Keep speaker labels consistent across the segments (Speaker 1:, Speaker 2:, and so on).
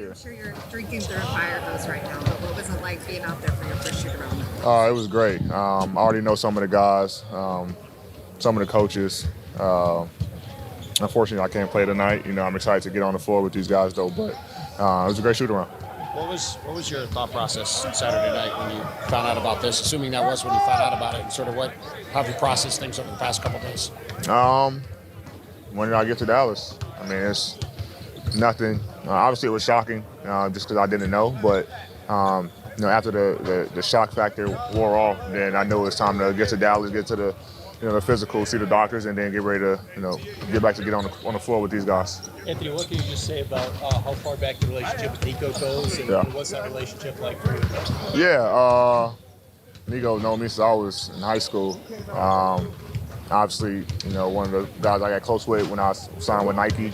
Speaker 1: here.
Speaker 2: I'm sure you're drinking through a fire hose right now, but what was it like being out there for your first shoot around?
Speaker 1: It was great. I already know some of the guys, some of the coaches. Unfortunately, I can't play tonight. I'm excited to get on the floor with these guys, though. But it was a great shoot around.
Speaker 3: What was your thought process Saturday night when you found out about this? Assuming that was when you found out about it, and sort of how have you processed things over the past couple of days?
Speaker 1: When did I get to Dallas? I mean, it's nothing. Obviously, it was shocking just because I didn't know. But after the shock factor wore off, then I knew it was time to get to Dallas, get to the physical, see the doctors, and then get ready to get back to get on the floor with these guys.
Speaker 4: Anthony, what can you just say about how far back the relationship with Nico goes, and what's that relationship like for you?
Speaker 1: Yeah, Nico known me since I was in high school. Obviously, one of the guys I got close with when I signed with Nike.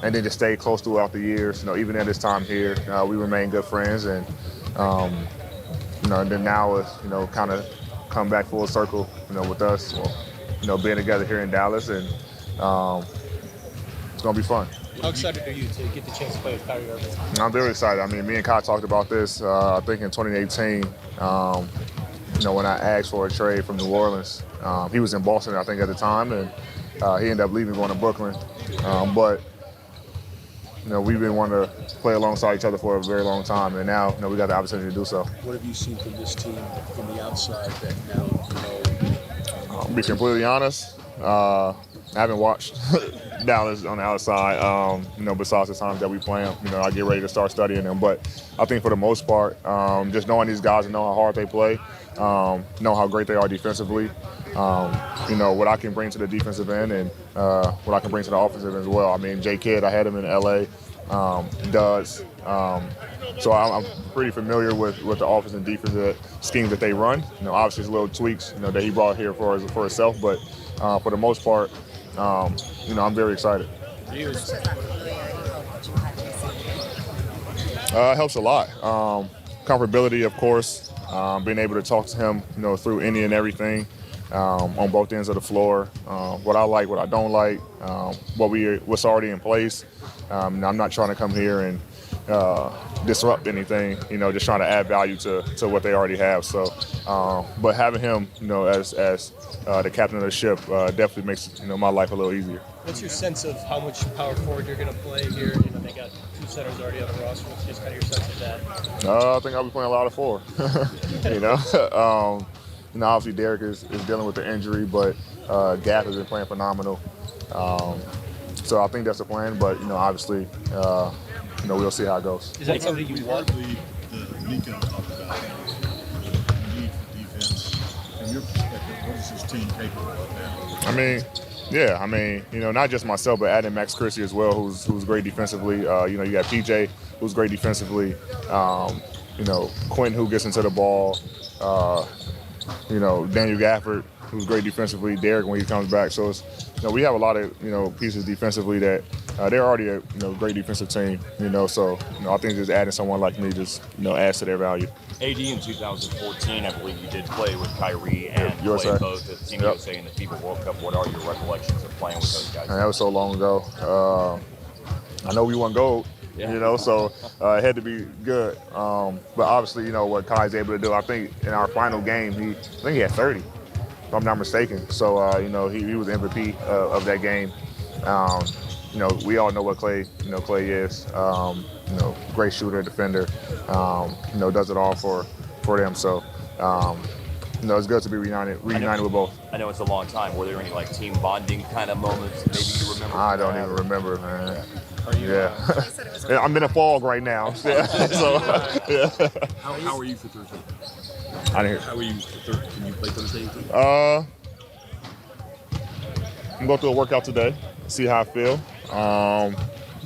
Speaker 1: And then just stayed close throughout the years. Even at this time here, we remain good friends, and and then now it's kind of come back full circle, with us, being together here in Dallas, and it's gonna be fun.
Speaker 4: How excited are you to get the chance to play with Kyrie Irving?
Speaker 1: I'm very excited. I mean, me and Kai talked about this. I think in 2018. When I asked for a trade from New Orleans, he was in Boston, I think, at the time, and he ended up leaving, going to Brooklyn. But we've been wanting to play alongside each other for a very long time, and now we got the opportunity to do so.
Speaker 5: What have you seen from this team from the outside that now you know?
Speaker 1: To be completely honest, I haven't watched Dallas on the outside. Besides the times that we play them, I get ready to start studying them. But I think for the most part, just knowing these guys and knowing how hard they play, know how great they are defensively, what I can bring to the defensive end and what I can bring to the offensive end as well. I mean, J. Kidd, I had him in L.A., Duds. So I'm pretty familiar with the offense and defensive schemes that they run. Obviously, there's little tweaks, that he brought here for himself. But for the most part, I'm very excited. It helps a lot. Comfortability, of course. Being able to talk to him, through any and everything on both ends of the floor. What I like, what I don't like, what's already in place. I'm not trying to come here and disrupt anything. Just trying to add value to what they already have. So, but having him, as the captain of the ship, definitely makes my life a little easier.
Speaker 4: What's your sense of how much power forward you're going to play here? They got two centers already on the roster. What's just kind of your sense of that?
Speaker 1: I think I'll be playing a lot of four. Obviously Derek is dealing with the injury, but Gaff has been playing phenomenal. So I think that's the plan. But obviously, we'll see how it goes.
Speaker 4: Is that something you want?
Speaker 5: The Nico talked about the need for defense. From your perspective, what is this team capable of now?
Speaker 1: Not just myself, but adding Max Christie as well, who's great defensively. You got PJ, who's great defensively. Quinn, who gets into the ball. Daniel Gafford, who's great defensively. Derek when he comes back. So it's, we have a lot of pieces defensively that they're already a great defensive team. So I think just adding someone like me just adds to their value.
Speaker 6: AD in 2014, I believe you did play with Kyrie and play both at Team USA in the FIBA World Cup. What are your recollections of playing with those guys?
Speaker 1: Man, that was so long ago. I know we won gold. So it had to be good. But obviously, what Kai's able to do, I think in our final game, I think he had 30, if I'm not mistaken. So, he was MVP of that game. We all know what Clay is. Great shooter, defender. Does it all for them. So, it's good to be reunited with both.
Speaker 6: I know it's a long time. Were there any team bonding kind of moments maybe you remember?
Speaker 1: I don't even remember, man.
Speaker 2: Yeah.
Speaker 1: I'm in a fog right now. So, yeah.
Speaker 5: How are you for Thursday?
Speaker 1: I didn't hear.
Speaker 5: How are you for Thursday? Can you play Thursday?
Speaker 1: I'm going through a workout today, see how I feel.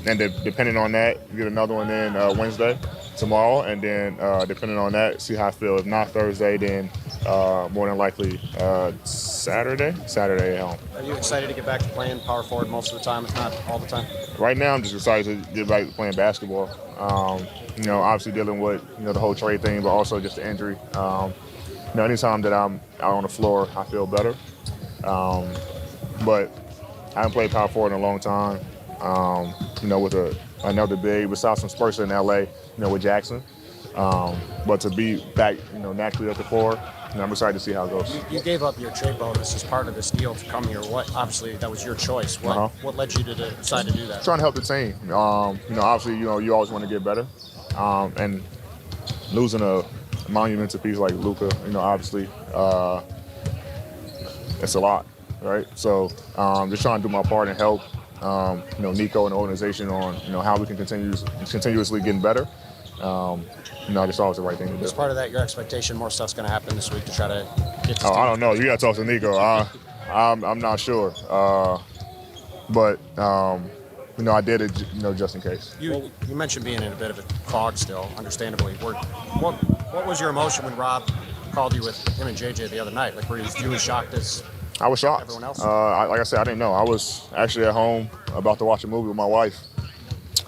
Speaker 1: And depending on that, get another one in Wednesday, tomorrow, and then depending on that, see how I feel. If not Thursday, then more than likely Saturday at home.
Speaker 3: Are you excited to get back to playing power forward most of the time, if not all the time?
Speaker 1: Right now, I'm just excited to get back to playing basketball. Obviously dealing with the whole trade thing, but also just the injury. Anytime that I'm out on the floor, I feel better. But I haven't played power forward in a long time. With a another big besides some spurts in LA, with Jackson. But to be back, naturally at the floor, I'm excited to see how it goes.
Speaker 3: You gave up your trade bonus as part of this deal to come here. Obviously that was your choice. What led you to decide to do that?
Speaker 1: Trying to help the team. Obviously, you always want to get better, and losing a monumental piece like Luka, obviously, it's a lot, right? So just trying to do my part and help, Nico and the organization on, how we can continuously getting better. I just thought it was the right thing to do.
Speaker 3: As part of that, your expectation, more stuff's going to happen this week to try to get this team.
Speaker 1: I don't know. You got to talk to Nico. I'm not sure. But I did it, just in case.
Speaker 3: You mentioned being in a bit of a fog still, understandably. What was your emotion when Rob called you with him and JJ the other night? Like, were you as shocked as
Speaker 1: I was shocked.
Speaker 3: everyone else?
Speaker 1: Like I said, I didn't know. I was actually at home about to watch a movie with my wife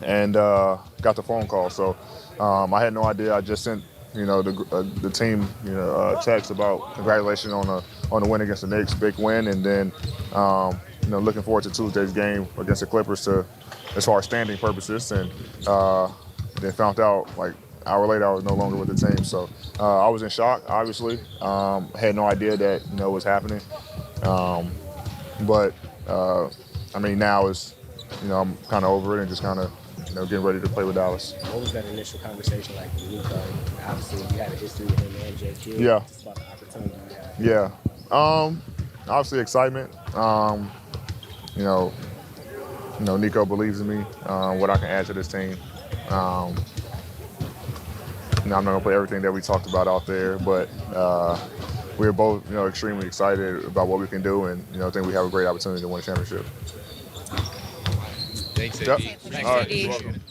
Speaker 1: and got the phone call. So I had no idea. I just sent the team text about congratulations on the win against the Knicks, big win, and then looking forward to Tuesday's game against the Clippers as far as standing purposes, and then found out like an hour later I was no longer with the team. So I was in shock, obviously. Had no idea that it was happening, but now is I'm kind of over it and just kind of getting ready to play with Dallas.
Speaker 7: What was that initial conversation like with Luka? Obviously, you had a history with him and JQ.
Speaker 1: Yeah.
Speaker 7: Just about the opportunity you had.
Speaker 1: Yeah. Obviously excitement. Nico believes in me, what I can add to this team. I'm not going to play everything that we talked about out there, but we're both, extremely excited about what we can do, and, I think we have a great opportunity to win a championship.
Speaker 8: Thanks, AD.
Speaker 1: Yep.
Speaker 2: Thanks,
Speaker 1: All right.
Speaker 2: AD.
Speaker 1: You're welcome.